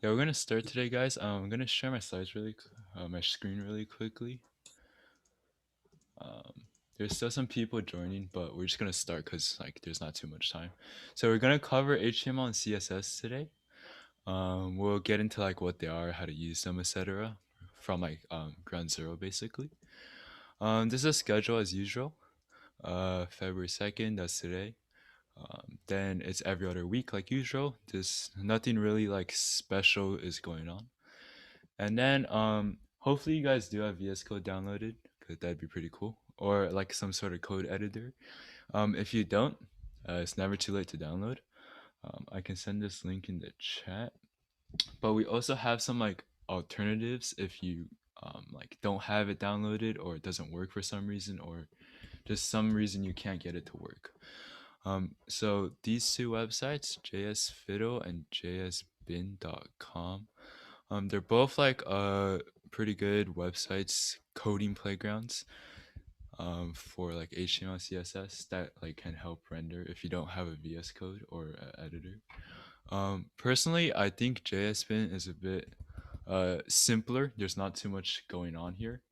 Yeah, we're gonna start today, guys. I'm gonna share my slides my screen really quickly. Um, there's still some people joining, but we're just gonna start because like there's not too much time. So we're gonna cover HTML and CSS today. We'll get into like what they are, how to use them, etc. From like ground zero basically. This is a schedule as usual. February 2nd, that's today. Then it's every other week like usual. There's nothing really like special is going on. And then hopefully you guys do have VS Code downloaded because that'd be pretty cool. Or like some sort of code editor. If you don't, it's never too late to download. I can send this link in the chat. But we also have some like alternatives if you like don't have it downloaded or it doesn't work for some reason or just some reason you can't get it to work. So these two websites, jsfiddle and jsbin.com, they're both like pretty good websites, coding playgrounds for like HTML CSS that like can help render if you don't have a VS Code or editor. Personally, I think JSBin is a bit simpler. There's not too much going on here.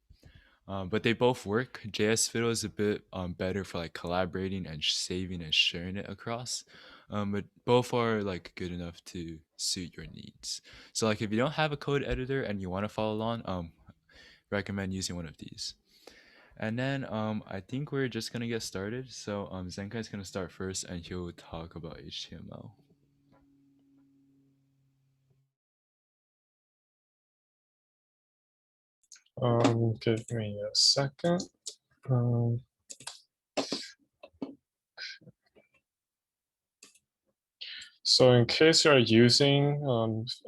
But they both work. JS Fiddle is a bit better for like collaborating and saving and sharing it across. But both are like good enough to suit your needs. So like if you don't have a code editor and you want to follow along, recommend using one of these. And then I think we're just gonna get started. So Zenkai is gonna start first and he'll talk about HTML. Give me a second. Um, so in case you're using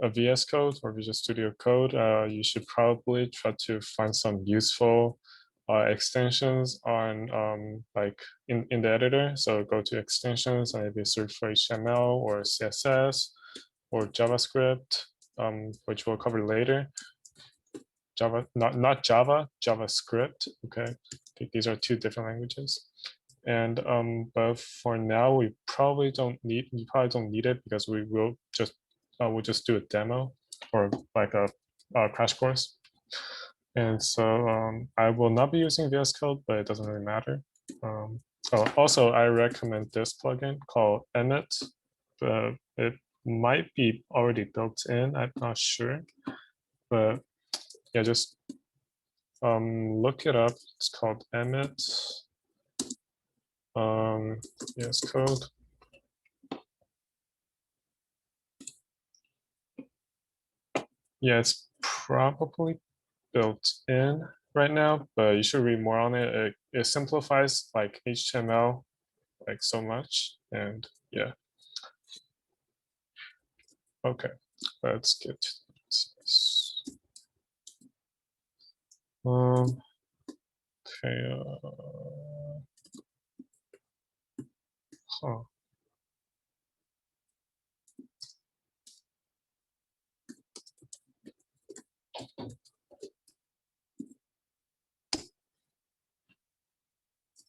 a VS Code or Visual Studio Code, you should probably try to find some useful extensions on like in the editor. So go to extensions and maybe search for HTML or CSS or JavaScript, which we'll cover later. Java, not Java, JavaScript. Okay, these are two different languages. And but for now, we probably don't need. You probably don't need it because we'll just do a demo or like a crash course. And so I will not be using VS Code, but it doesn't really matter. Also, I recommend this plugin called Emmet. It might be already built in. I'm not sure, but yeah, just look it up. It's called Emmet. VS Code. Yeah, it's probably built in right now, but you should read more on it. It simplifies like HTML like so much. And yeah, okay, let's get to this. Okay, huh.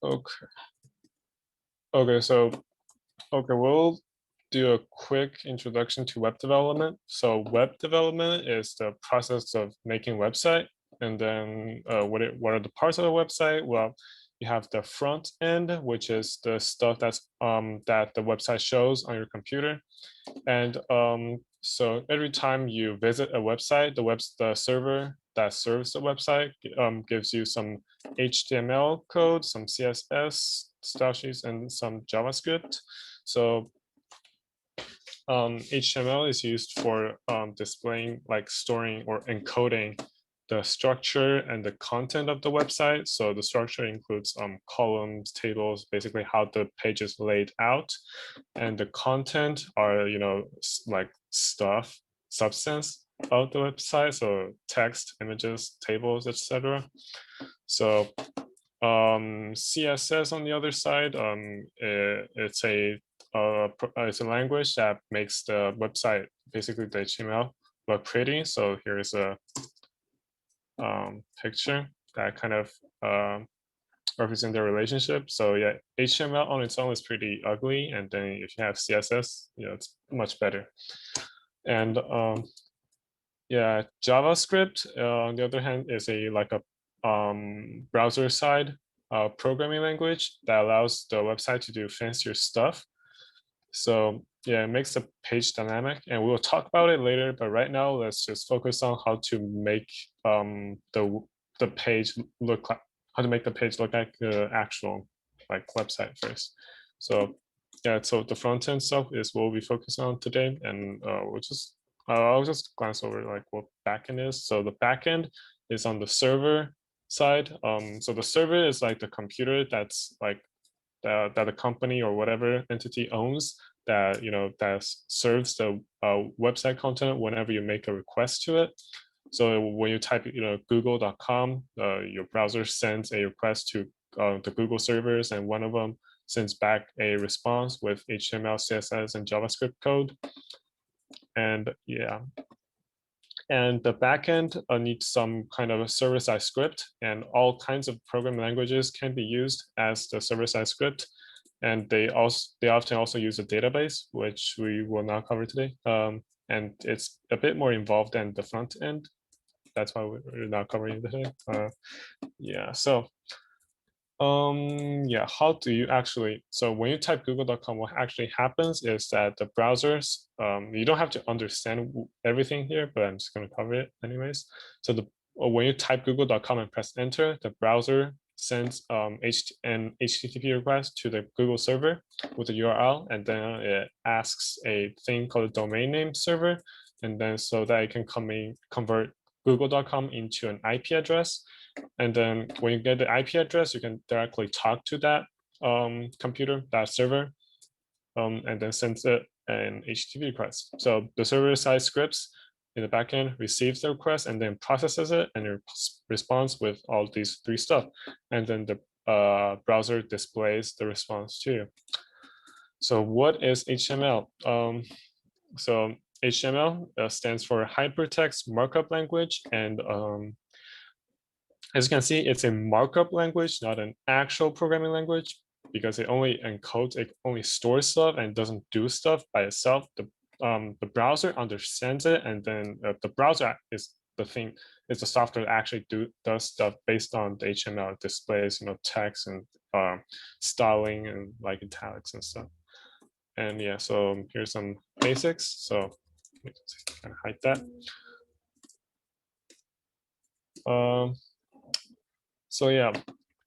Okay, okay, so we'll do a quick introduction to web development. So web development is the process of making website. And then what are the parts of a website? Well, you have the front end, which is the stuff that the website shows on your computer. And so every time you visit a website, the server that serves the website gives you some HTML code, some CSS style sheets, and some JavaScript. So HTML is used for displaying, like storing or encoding the structure and the content of the website. So the structure includes columns, tables, basically how the page is laid out. And the content are, like substance of the website. So text, images, tables, etc. So CSS on the other side, it's a language that makes the website, basically the HTML, look pretty. So here's a picture that kind of represent the relationship. So yeah, HTML on its own is pretty ugly, and then if you have CSS, it's much better. And Yeah, JavaScript, on the other hand, is a like a browser side programming language that allows the website to do fancier stuff. So yeah, it makes the page dynamic, and we'll talk about it later. But right now, let's just focus on how to make the page look like how to make the page look like the actual like website first. So yeah, so the front end stuff is what we focus on today, and I'll just glance over like what backend is. So the backend is on the server side. So the server is like the computer that's like that a company or whatever entity owns that that serves the website content whenever you make a request to it. So when you type google.com, your browser sends a request to the Google servers, and one of them sends back a response with HTML, CSS, and JavaScript code. And yeah, and the backend needs some kind of a server-side script, and all kinds of programming languages can be used as the server-side script. And they often also use a database, which we will not cover today. And it's a bit more involved than the front end. That's why we're not covering it today. Yeah, so yeah, how do you actually, so when you type google.com, what actually happens is that the browsers, you don't have to understand everything here, but I'm just going to cover it anyways. So when you type google.com and press enter, the browser sends an HTTP request to the Google server with the URL, and then it asks a thing called a domain name server, and then so that it can convert google.com into an IP address. And then when you get the IP address, you can directly talk to that computer, that server, and then sends it an HTTP request. So the server-side scripts in the backend receives the request and then processes it, and it responds with all these three stuff. And then the browser displays the response to you. So what is HTML? So HTML stands for Hypertext Markup Language, and as you can see, it's a markup language, not an actual programming language, because it only encodes, it only stores stuff and doesn't do stuff by itself. The browser understands it, and then the browser is the thing, is the software that actually does stuff based on the HTML. It displays, text and styling and like italics and stuff. And yeah, so here's some basics. So let me just kind of hide that. So yeah,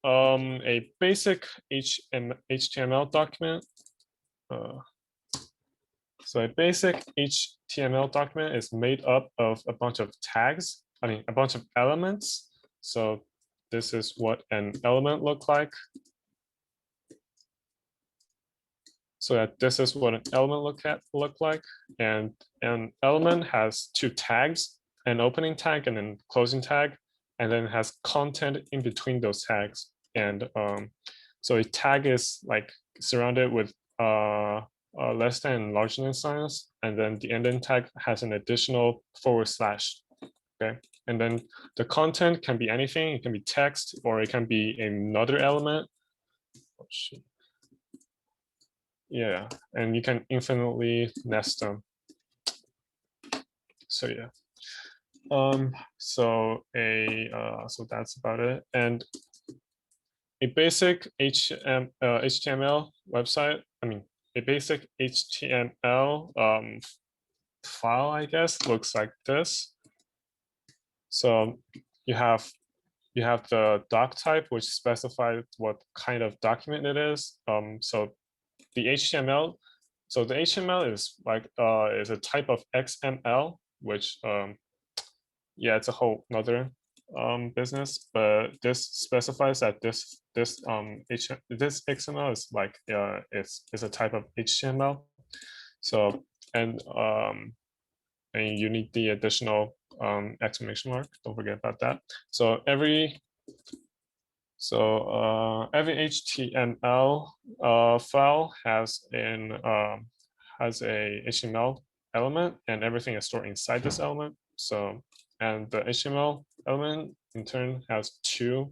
a basic HTML document. So a basic HTML document is made up of a bunch of tags. I mean, a bunch of elements. So this is what an element look like. So that this is what an element look like, and an element has two tags, an opening tag and then closing tag, and then has content in between those tags. And so a tag is like surrounded with less than and larger than signs, and then the ending tag has an additional /. Okay, and then the content can be anything. It can be text, or it can be another element. Oh, shit. Yeah, and you can infinitely nest them. So yeah. So that's about it. And a basic HTML website, I mean, a basic HTML file, I guess, looks like this. So you have the doc type, which specifies what kind of document it is. So the HTML, so the HTML is like is a type of XML, which yeah, it's a whole another business. But this specifies that this XML is like it's a type of HTML. So and you need the additional exclamation mark. Don't forget about that. So every HTML file has a HTML element, and everything is stored inside this element. So, and the HTML element in turn has two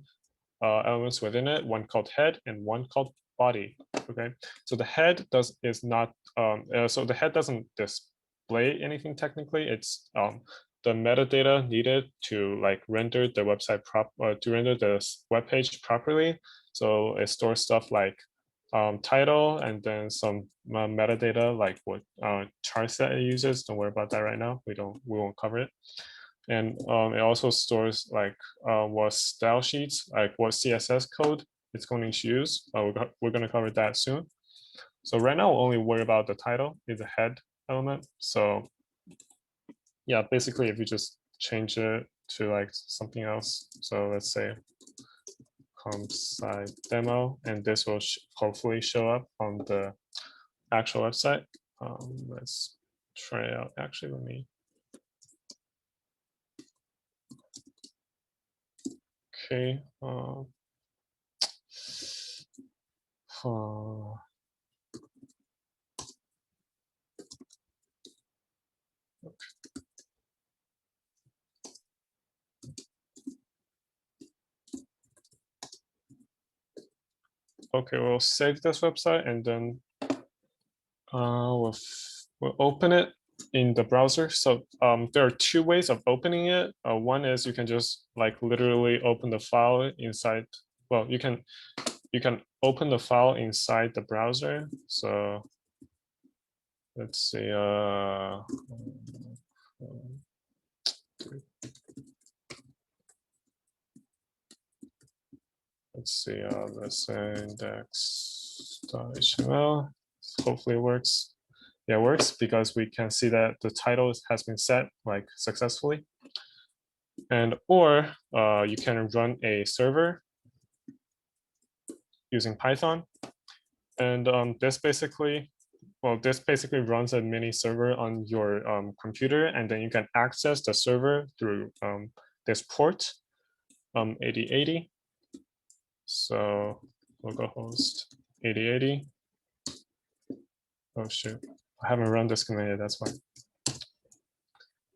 elements within it, one called head and one called body. Okay, so the head is not so the head doesn't display anything technically. It's the metadata needed to like render the website to render the web page properly. So it stores stuff like title and then some metadata like what charts that it uses. Don't worry about that right now. We won't cover it. And it also stores like what style sheets, like what CSS code it's going to use. We're going to cover that soon. So right now, we'll only worry about the title is a head element. So yeah, basically, if you just change it to like something else. So let's say comp site demo, and this will hopefully show up on the actual website. Let's try it out. Actually, let me. Okay. Okay, we'll save this website and then we'll open it in the browser. So there are two ways of opening it. One is you can just like literally open the file inside. Well, you can open the file inside the browser. So let's see. Let's see. Let's say index.html. Hopefully it works. Yeah, it works because we can see that the title has been set like successfully. And or you can run a server using Python. And this basically runs a mini server on your computer, and then you can access the server through this port 8080. So localhost 8080. Oh shoot, I haven't run this command yet, that's why.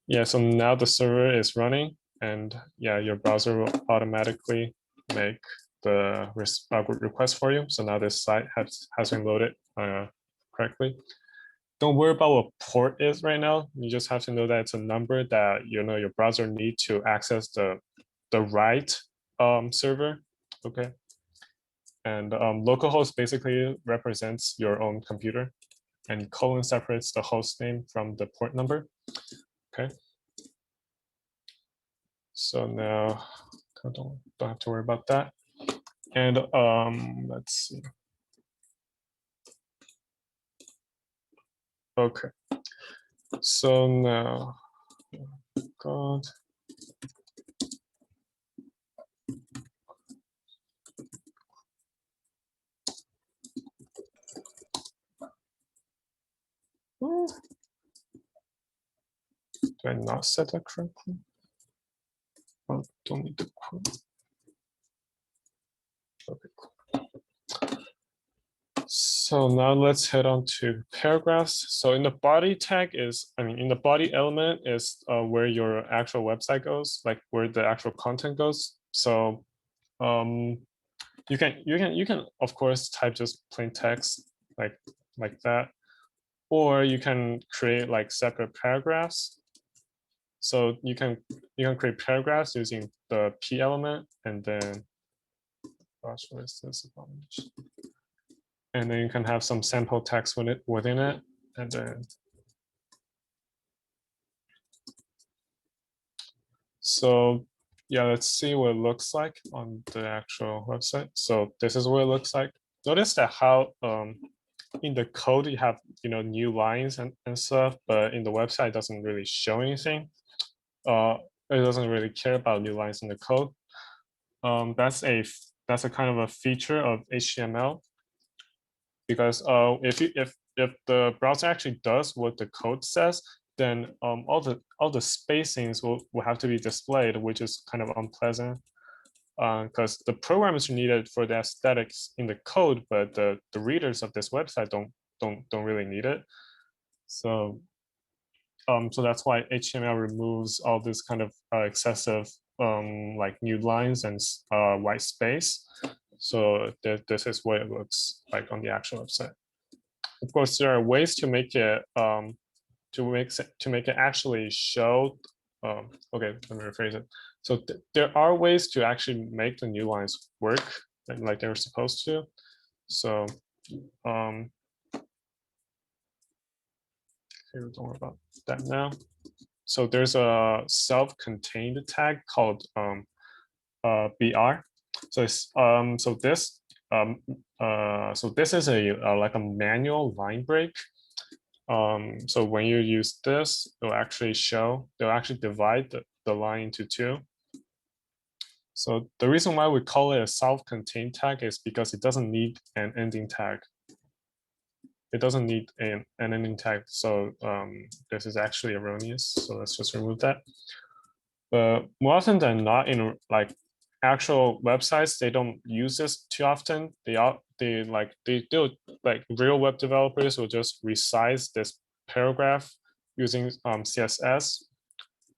Yeah, so now the server is running, and yeah, your browser will automatically make the request for you. So now this site has been loaded correctly. Don't worry about what port is right now. You just have to know that it's a number that your browser need to access the right server. Okay. And localhost basically represents your own computer, and colon separates the host name from the port number. Okay. So now don't have to worry about that. And let's see. Okay. So now, God. Do I not set that correctly? Oh, don't need the quote. Okay, cool. So now let's head on to paragraphs. So in the body tag in the body element is where your actual website goes, like where the actual content goes. So you can of course type just plain text like that, or you can create like separate paragraphs. So you can create paragraphs using the p element, and then gosh, what is this? And then you can have some sample text within it, and then so yeah, let's see what it looks like on the actual website. So this is what it looks like. Notice that how in the code you have new lines and stuff, but in the website it doesn't really show anything. It doesn't really care about new lines in the code. That's a kind of a feature of HTML, because if the browser actually does what the code says, then all the spacings will have to be displayed, which is kind of unpleasant, because the programmers are needed for the aesthetics in the code, but the readers of this website don't really need it. So so that's why HTML removes all this kind of excessive like new lines and white space. So this is what it looks like on the actual website. Of course, there are ways to make it to make it actually show Okay, let me rephrase it. So there are ways to actually make the new lines work like they're supposed to. So here, don't worry about that now. So there's a self-contained tag called BR. So it's so this is a like a manual line break. So when you use this, they'll actually divide the line into two. So the reason why we call it a self-contained tag is because it doesn't need an ending tag. It doesn't need an ending tag. So this is actually erroneous. So let's just remove that. But more often than not, in like actual websites, they don't use this too often. They do like real web developers will just resize this paragraph using CSS,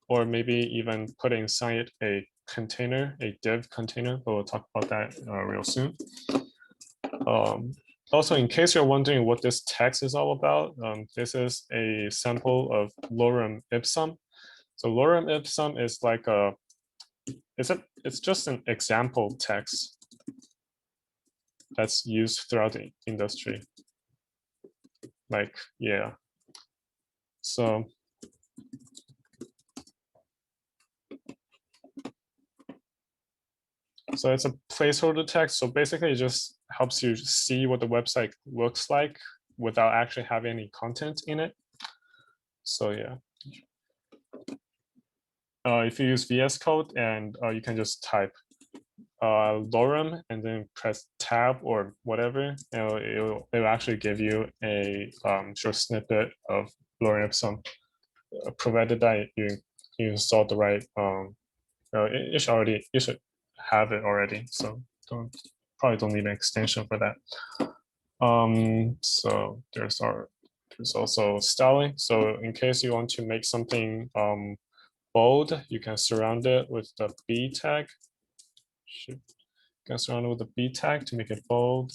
or maybe even put inside a container, a div container. But we'll talk about that real soon. Also, in case you're wondering what this text is all about, this is a sample of lorem ipsum. So lorem ipsum is like it's just an example text that's used throughout the industry. Like, yeah. So it's a placeholder text. So basically it just helps you see what the website looks like without actually having any content in it. So yeah. If you use VS Code, and you can just type lorem and then press tab or whatever, it'll actually give you a short snippet of lorem ipsum, provided that you install the right. You should have it already. So probably don't need an extension for that. So there's also styling. So in case you want to make something bold, you can surround it with the B tag. You can surround it with the B tag to make it bold.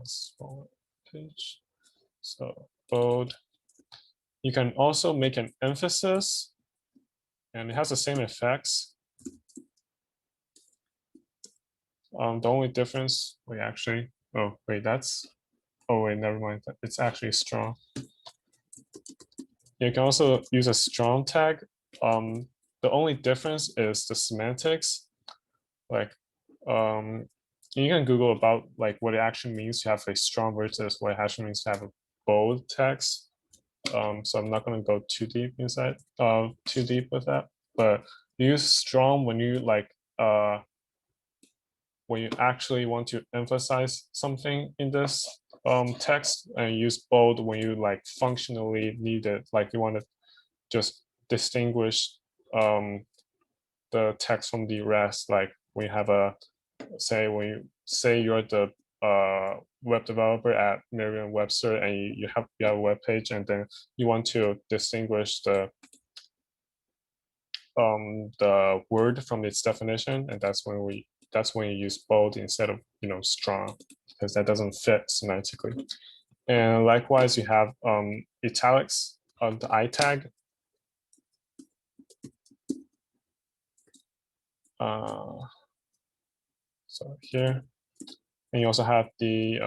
Smaller page. So bold. You can also make an emphasis, and it has the same effects. The only difference, oh wait, never mind. It's actually strong. You can also use a strong tag. The only difference is the semantics. Like, you can Google about like what it actually means to have a strong versus what it actually means to have a bold text. So I'm not going to go too deep with that. But you use strong when you when you actually want to emphasize something in this text, and use bold when you like functionally need it, like you want to just distinguish the text from the rest. Like when you have when you say you're the web developer at Merriam-Webster, and you have a web page, and then you want to distinguish the word from its definition, and that's when you use bold instead of strong, because that doesn't fit semantically. And likewise, you have italics on the I tag. So here, and you also have the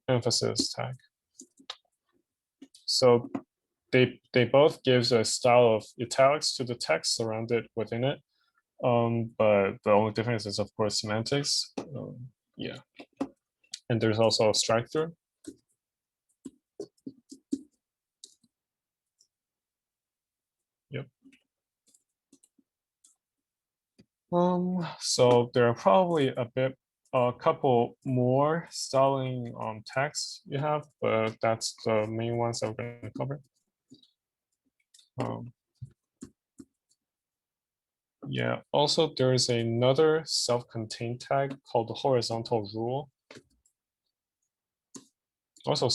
emphasis tag. So they both gives a style of italics to the text surrounded within it. But the only difference is, of course, semantics. Yeah. And there's also a strike through. Yep. So there are probably a couple more styling tags you have, but that's the main ones that we're going to cover. Yeah, also there is another self-contained tag called the horizontal rule. Also,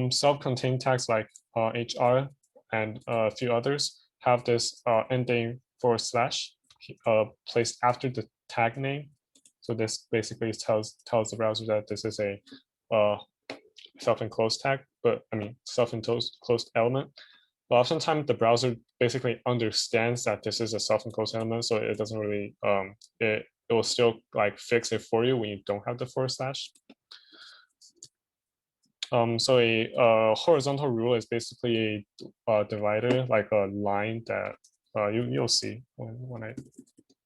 self-contained tags like HR and a few others have this ending / placed after the tag name. So this basically tells the browser that this is a self-enclosed tag, but I mean self-enclosed element. But oftentimes the browser basically understands that this is a self-enclosed element, so it doesn't really it will still like fix it for you when you don't have the forward slash. So a horizontal rule is basically a divider, like a line that you'll see when I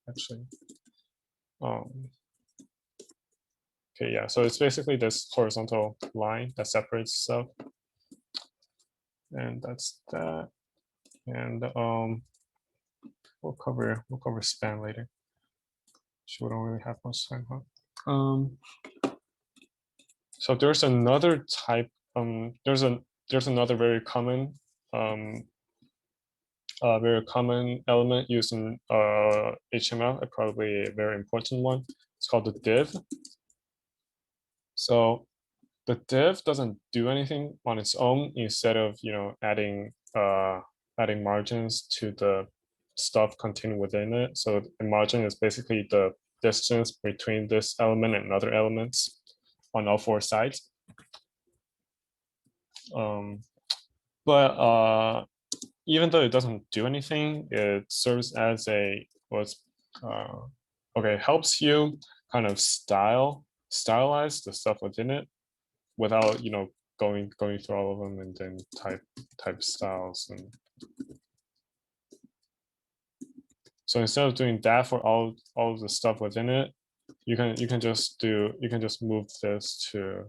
actually. Okay, yeah. So it's basically this horizontal line that separates stuff, and that's that. And we'll cover span later. So we don't really have much time, huh? So there's another type. There's another um, very common element used in HTML, probably a very important one. It's called the div. So the div doesn't do anything on its own instead of adding margins to the stuff contained within it. So the margin is basically the distance between this element and other elements on all four sides. Um, but even though it doesn't do anything, it serves as a helps you kind of stylize the stuff within it without going through all of them and then type styles. And so instead of doing that for all of the stuff within it, you can just move this to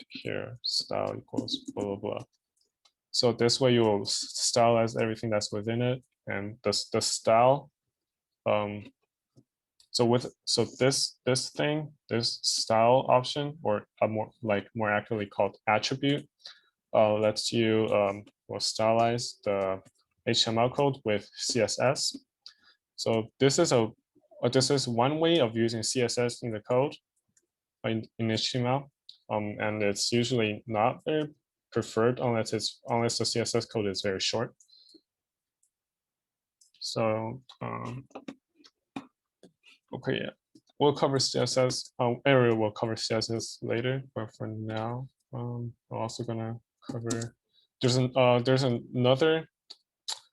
here, style equals blah blah blah. So this way you will stylize everything that's within it, and the style. So this style option, or a more accurately called attribute, lets you stylize the HTML code with CSS. So this is one way of using CSS in the code in HTML, and it's usually not very preferred unless the CSS code is very short. So okay, yeah, we'll cover CSS. Ariel will cover CSS later, but for now, I'm also gonna cover. There's another.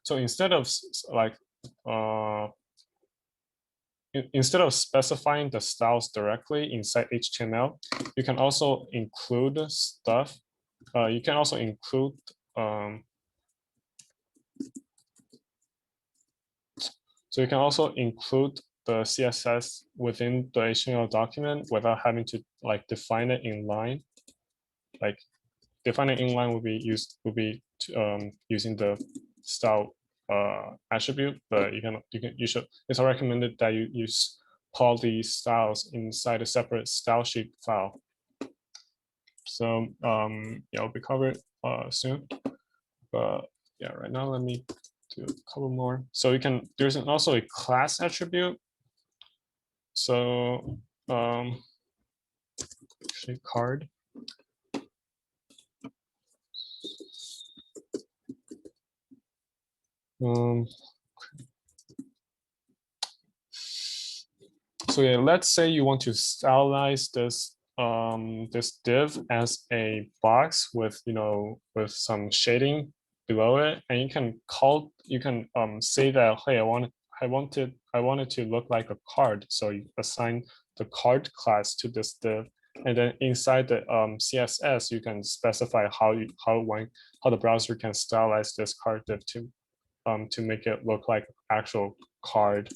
So instead of specifying the styles directly inside HTML, you can also include stuff. You can also include the CSS within the HTML document without having to define it in line. Like defining in line would be using the style attribute, but it's recommended that you use poly styles inside a separate style sheet file. So yeah, it'll be covered soon. But yeah, right now let me do a couple more. So there's also a class attribute. So actually card. So yeah, let's say you want to stylize this div as a box with some shading below it, and you can say that, hey, I want it to look like a card. So you assign the card class to this div, and then inside the CSS you can specify how the browser can stylize this card div to make it look like actual card.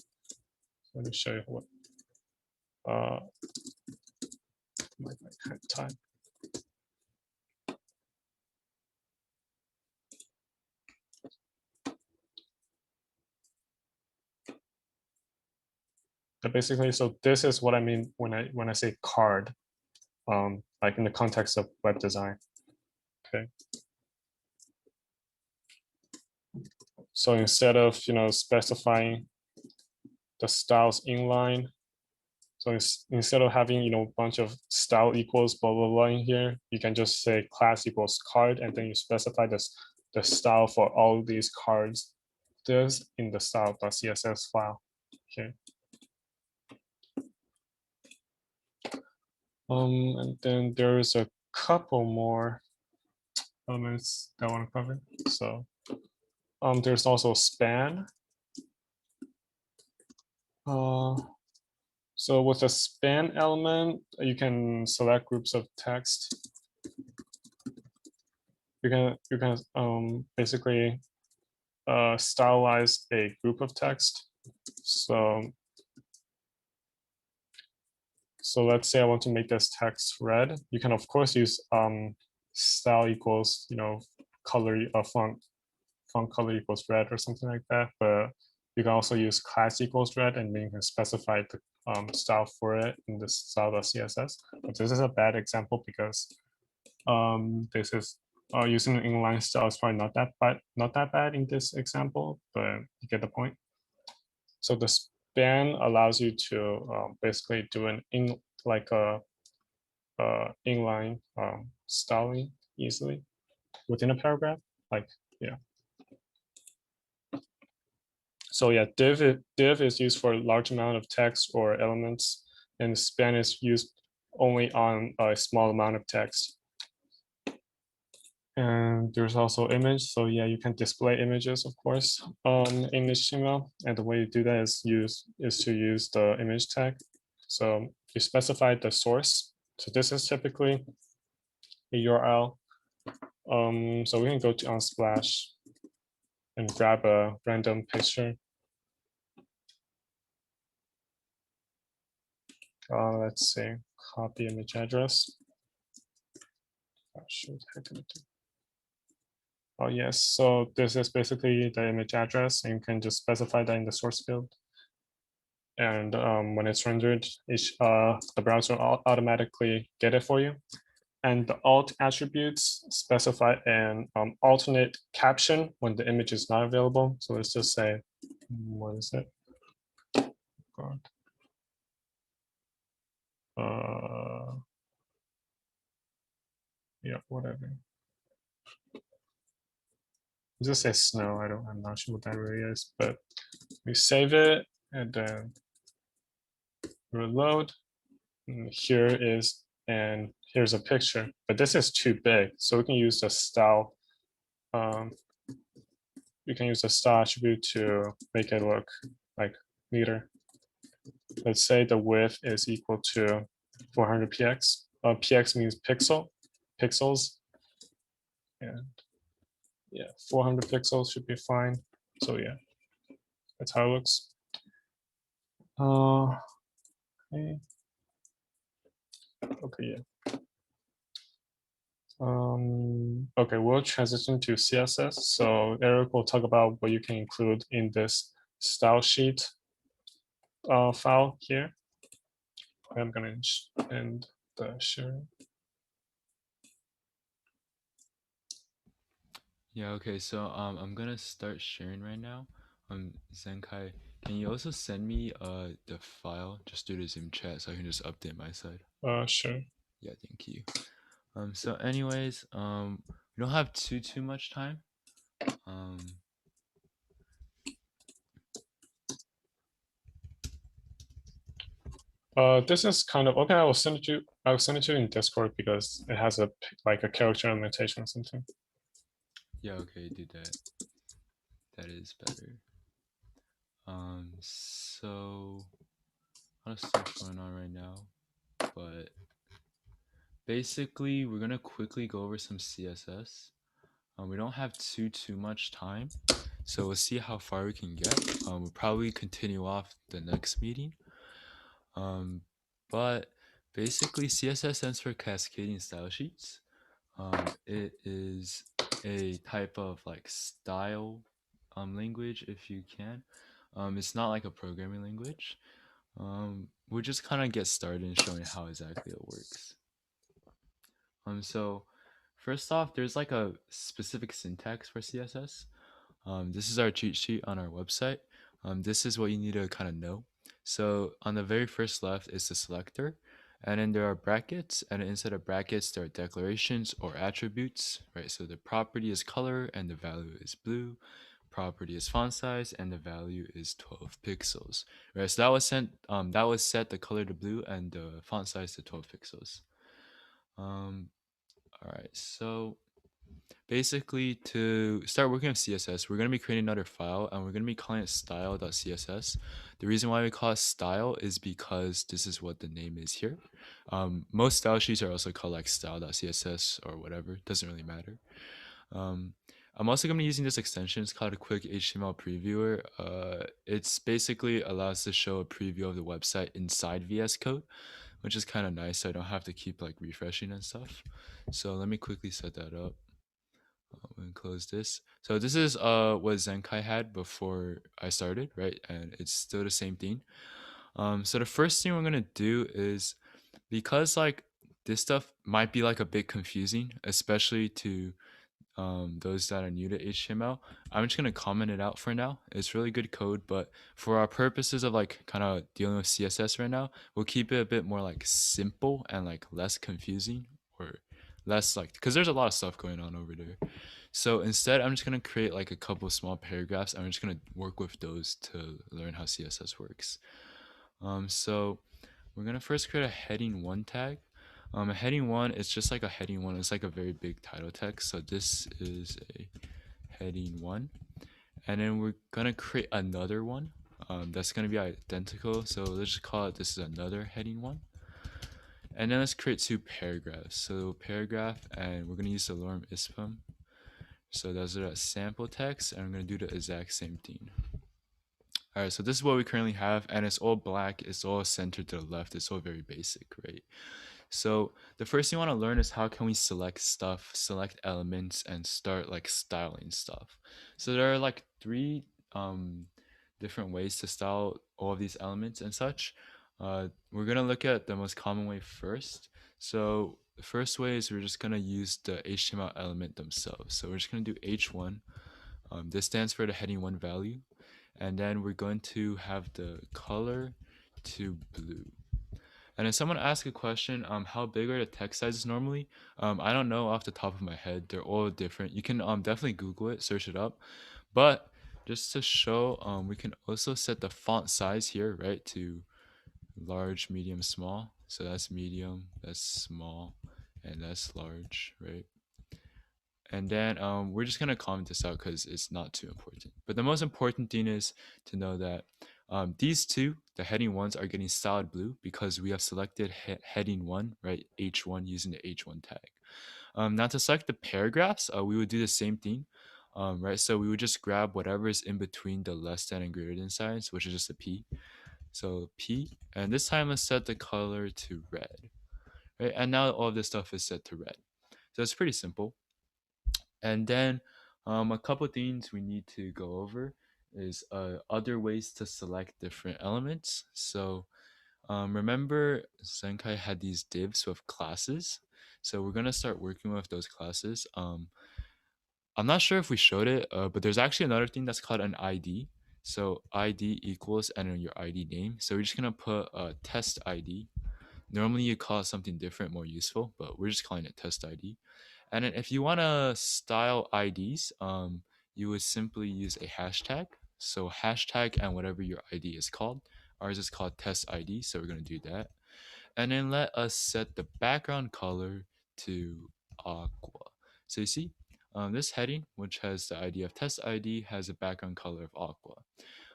Let me show you what my time. But basically, so this is what I mean when I say card, like in the context of web design. Okay. So instead of specifying the styles inline, so instead of having a bunch of style equals blah blah blah in here, you can just say class equals card, and then you specify the style for all these cards. This in the style.css file. Okay. And then there's a couple more elements that I want to cover. So there's also span. Uh, so with a span element, you can select groups of text. You can basically stylize a group of text. So let's say I want to make this text red. You can of course use style equals color font color equals red or something like that. But you can also use class equals red, and then you can specify the style for it in the style.css. But this is a bad example because this is using an inline style is probably not that bad in this example, but you get the point. So the span allows you to basically do an inline styling easily within a paragraph. Like, yeah. So yeah, div is used for a large amount of text or elements, and span is used only on a small amount of text. And there's also image. So yeah, you can display images, of course, in HTML. And the way you do that is to use the image tag. So you specify the source. So this is typically a URL. So we can go to Unsplash and grab a random picture. Let's see, copy image address. Oh yes, so this is basically the image address, and you can just specify that in the source field. And when it's rendered, the browser will automatically get it for you. And the alt attributes specify an alternate caption when the image is not available. So let's just say, what is it? God. Yeah, whatever. Just say snow. I'm not sure what that really is, but we save it and then reload. And here's a picture, but this is too big, so we can use the style. We can use the style attribute to make it look like neater. Let's say the width is equal to 400 px. Px means pixels, and yeah, 400 pixels should be fine. So yeah, that's how it looks. Okay. Okay, yeah. Okay, we'll transition to CSS. So Eric will talk about what you can include in this style sheet file here. I'm gonna end the sharing. Yeah, okay, so I'm gonna start sharing right now. Zenkai, can you also send me the file just through the Zoom chat so I can just update my side? Sure. Yeah, thank you. So anyways, we don't have too much time. Um, This is kind of okay. I will send it to you. I will send it to you in Discord because it has a character limitation or something. yeah, okay, do that. That is better. So a lot of stuff going on right now, but basically we're gonna quickly go over some CSS. We don't have too much time, so we'll see how far we can get. We'll probably continue off the next meeting. But basically CSS stands for cascading style sheets. It is a type of like style language, if you can. It's not like a programming language. We'll just kind of get started in showing how exactly it works. So first off, there's like a specific syntax for CSS. This is our cheat sheet on our website. This is what you need to kind of know. So on the very first left is the selector, and then there are brackets, and inside of brackets there are declarations or attributes, right? So the property is color and the value is blue. Property is font size and the value is 12 pixels, right? So that was set the color to blue and the font size to 12 pixels. All right, so Basically, to start working with CSS, we're going to be creating another file and we're going to be calling it style.css. The reason why we call it style is because this is what the name is here. Most style sheets are also called like style.css or whatever. Doesn't really matter. Um, I'm also going to be using this extension. It's called a quick HTML previewer. It's basically allows to show a preview of the website inside VS Code, which is kind of nice. So I don't have to keep like refreshing and stuff. So let me quickly set that up. I'm gonna close this. So this is what Zenkai had before I started, right? And it's still the same thing. So the first thing we're gonna do is, because like this stuff might be like a bit confusing, especially to those that are new to HTML. I'm just gonna comment it out for now. It's really good code, but for our purposes of like kind of dealing with CSS right now, we'll keep it a bit more like simple and like less confusing, or less like, because there's a lot of stuff going on over there. So instead, I'm just gonna create like a couple small paragraphs. I'm just gonna work with those to learn how CSS works. So we're gonna first create a heading one tag. A heading one is just like a heading one. It's like a very big title text. So this is a heading one, and then we're gonna create another one. That's gonna be identical. So let's just call it, this is another heading one. And then let's create two paragraphs. So paragraph, and we're gonna use the lorem ipsum. So those are the sample text, and I'm gonna do the exact same thing. All right, so this is what we currently have, and it's all black. It's all centered to the left. It's all very basic, right? So the first thing you want to learn is how can we select stuff, select elements, and start like styling stuff. So there are like three different ways to style all of these elements and such. We're gonna look at the most common way first. So the first way is we're just gonna use the HTML element themselves. So we're just gonna do h1. This stands for the heading one value, and then we're going to have the color to blue. And if someone asks a question, how big are the text sizes normally? I don't know off the top of my head. They're all different. You can definitely Google it, search it up. But just to show, we can also set the font size here, right, to large, medium, small. So that's medium, that's small, and that's large, right? And then we're just gonna comment this out because it's not too important. But the most important thing is to know that these two, the heading ones, are getting styled blue because we have selected heading one, right? H1 using the H1 tag. Now to select the paragraphs, we would do the same thing, right? So we would just grab whatever is in between the less than and greater than signs, which is just a P. So P, and this time let's set the color to red, right? And now all of this stuff is set to red. So it's pretty simple. And then a couple things we need to go over is other ways to select different elements. So remember Zenkai had these divs with classes. So we're going to start working with those classes. I'm not sure if we showed it, but there's actually another thing that's called an ID. So ID equals and then your ID name. So we're just going to put test ID. Normally you call it something different, more useful, but we're just calling it test ID. And then if you want to style IDs, you would simply use a hashtag. So hashtag and whatever your ID is called. Ours is called test ID, so we're going to do that. And then let us set the background color to aqua. So you see, this heading, which has the ID of test ID, has a background color of aqua.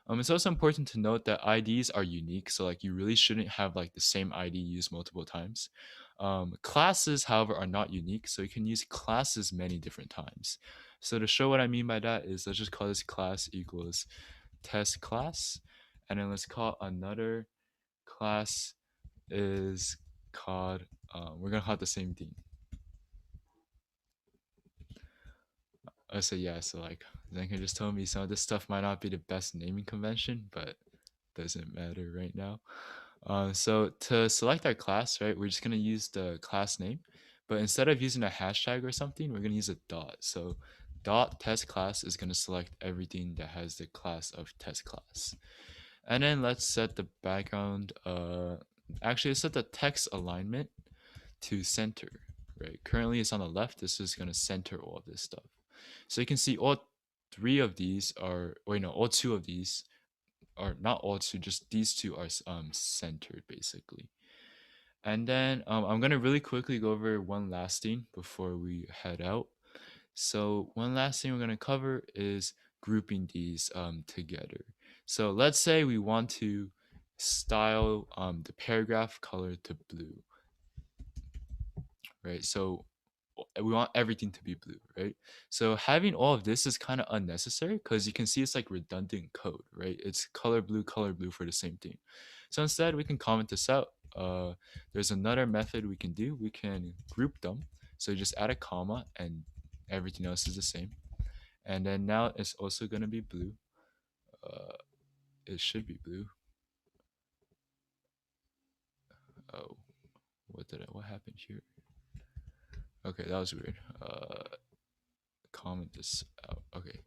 It's also important to note that IDs are unique, so like you really shouldn't have like the same ID used multiple times. Classes, however, are not unique, so you can use classes many different times. So to show what I mean by that is, let's just call this class equals test class, and then let's call another class is called, we're gonna call it the same thing. So yeah, so like Zenka just told me some of this stuff might not be the best naming convention, but doesn't matter right now. So to select our class, right, we're just gonna use the class name, but instead of using a hashtag or something, we're gonna use a dot. So dot test class is gonna select everything that has the class of test class. And then let's set the background, actually let's set the text alignment to center, right? Currently it's on the left. This is gonna center all of this stuff. So you can see all three of these are, or no, all two of these, or not all two, just these two are centered basically. And then I'm gonna really quickly go over one last thing before we head out. So one last thing we're going to cover is grouping these together. So let's say we want to style the paragraph color to blue, right? So we want everything to be blue, right? So having all of this is kind of unnecessary because you can see it's like redundant code, right? It's color blue for the same thing. So instead, we can comment this out. There's another method we can do. We can group them. So just add a comma and everything else is the same. And then now it's also going to be blue. Uh, it should be blue. Oh, what happened here? Okay, that was weird. Comment this out. Okay.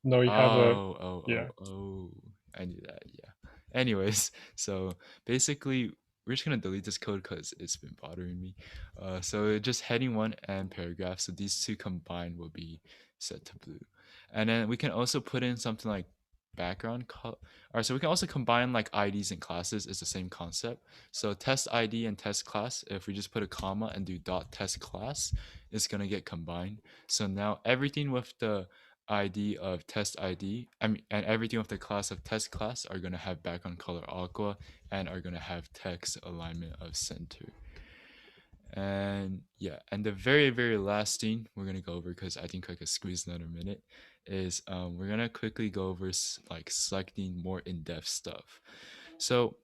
No, you have a, Oh, oh, yeah. oh, oh. I knew that. Yeah. Anyways, so basically, we're just gonna delete this code because it's been bothering me. So just heading one and paragraph. So these two combined will be set to blue, and then we can also put in something like background color. All right. So we can also combine like IDs and classes. It's the same concept. So test ID and test class. If we just put a comma and do dot test class, it's gonna get combined. So now everything with the ID of test ID, and everything with the class of test class are gonna have background color aqua and are gonna have text alignment of center. And yeah, and the very last thing we're gonna go over because I think I could squeeze another minute is we're gonna quickly go over like selecting more in-depth stuff. So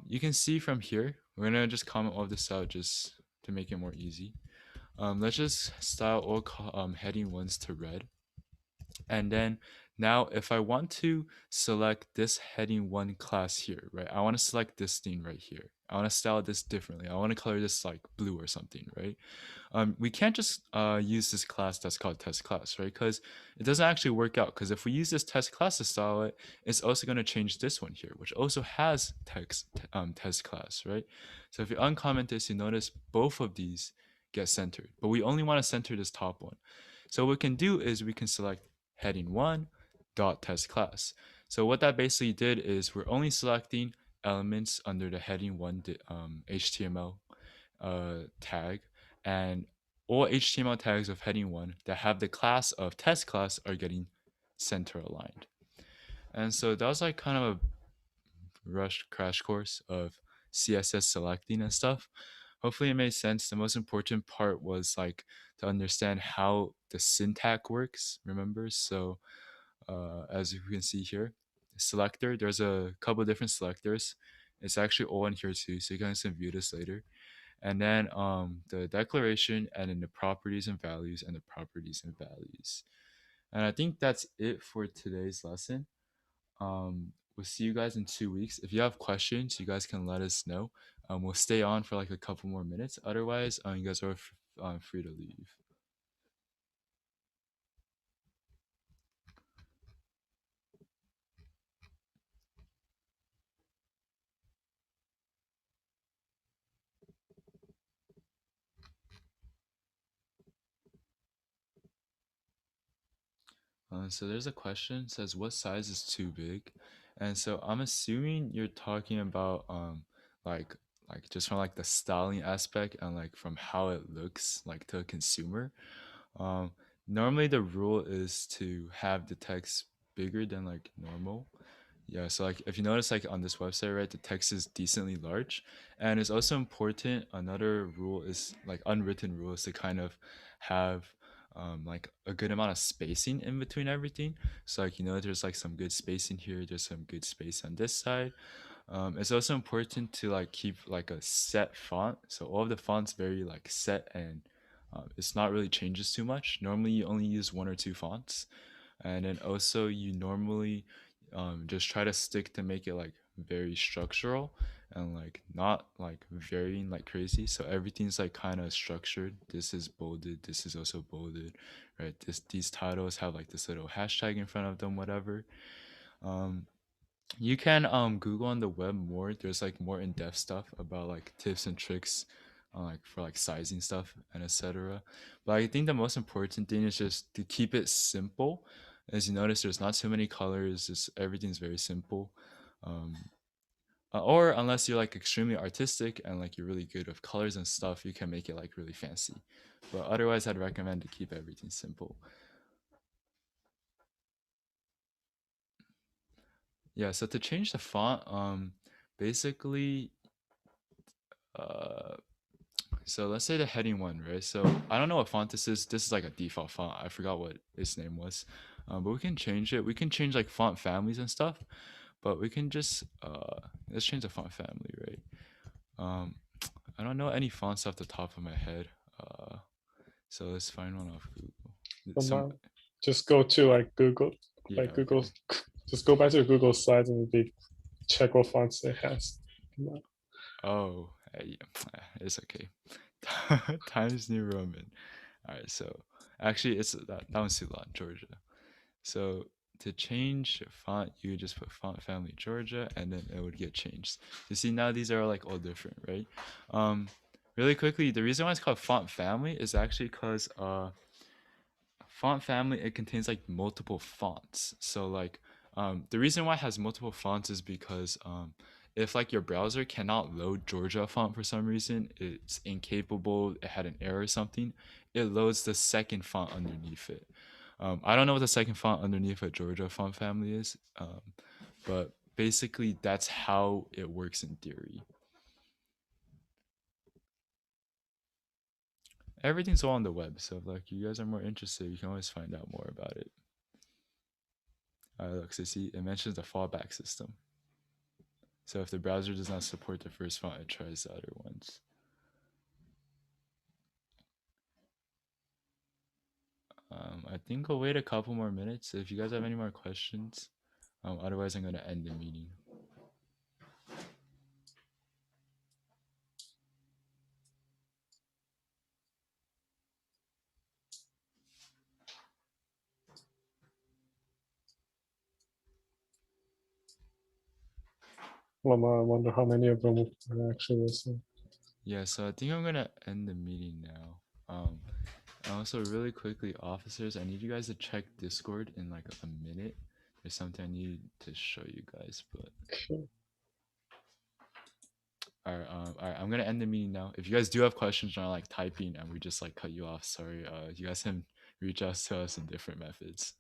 you can see from here, we're gonna just comment all this out just to make it more easy. Let's just style all heading ones to red. And then now if I want to select this heading one class here, right? I want to select this thing right here. I want to style this differently. I want to color this like blue or something, right? We can't just use this class that's called test class, right? Because it doesn't actually work out. Because if we use this test class to style it, it's also going to change this one here, which also has test class, right? So if you uncomment this, you notice both of these get centered, but we only want to center this top one. So what we can do is we can select heading one dot test class. So what that basically did is we're only selecting elements under the heading one HTML tag, and all HTML tags of heading one that have the class of test class are getting center aligned. And so that was like kind of a rushed crash course of CSS selecting and stuff. Hopefully it made sense. The most important part was like to understand how the syntax works, remember? So as you can see here, selector, there's a couple of different selectors. It's actually all in here too, so you guys can view this later. And then the declaration and then the properties and values and the properties and values. And I think that's it for today's lesson. We'll see you guys in 2 weeks. If you have questions, you guys can let us know. We'll stay on for like a couple more minutes. Otherwise, you guys are free to leave. So there's a question, it says what size is too big? And so I'm assuming you're talking about like just from like the styling aspect and like from how it looks like to a consumer. Um Normally the rule is to have the text bigger than like normal. Yeah, so like if you notice like on this website, right, the text is decently large. And it's also important, another rule is like unwritten rules to kind of have like a good amount of spacing in between everything. So like there's like some good spacing here, there's some good space on this side. It's also important to like keep like a set font. So all of the fonts very like set and it's not really changes too much. Normally you only use one or two fonts, and then also you normally just try to stick to make it like very structural and like not like varying like crazy, so everything's like kind of structured. This is bolded, this is also bolded, right? These titles have like this little hashtag in front of them, whatever. um you can Google on the web more. There's like more in-depth stuff about like tips and tricks like for like sizing stuff and etc. But I think the most important thing is just to keep it simple. As you notice, there's not too many colors, just everything's very simple. um Or unless you're like extremely artistic and like you're really good with colors and stuff, you can make it like really fancy. But otherwise, I'd recommend to keep everything simple. Yeah, so to change the font, basically, uh, so let's say the heading one, right? So I don't know what font this is. This is like a default font. I forgot what its name was, but we can change it. We can change like font families and stuff. But we can just let's change the font family, right? Um, I don't know any fonts off the top of my head. Uh, so let's find one off Google. Some Just go to like Google, yeah, like Google, okay. just go back to Google Slides and be check what fonts it has. Oh, yeah, it's okay. Times New Roman. All right, so actually, it's that one's too long, Georgia. So to change font, you would just put font family Georgia, and then it would get changed. You see now these are like all different, right? Um, really quickly, the reason why it's called font family is actually because font family, it contains like multiple fonts. So like the reason why it has multiple fonts is because if like your browser cannot load Georgia font for some reason, it's incapable, it had an error or something, it loads the second font underneath it. I don't know what the second font underneath a Georgia font family is, but basically that's how it works in theory. Everything's all on the web, so if like you guys are more interested, you can always find out more about it. Look, so see, it mentions the fallback system. So if the browser does not support the first font, it tries the other ones. I think I'll wait a couple more minutes. If you guys have any more questions, otherwise I'm gonna end the meeting. I wonder how many of them are actually listening. Yeah, so I think I'm gonna end the meeting now. And also really quickly, officers, I need you guys to check Discord in like a minute. There's something I need to show you guys, but Okay. all right, I'm gonna end the meeting now. If you guys do have questions or like typing and we just like cut you off, sorry. You guys can reach out to us in different methods.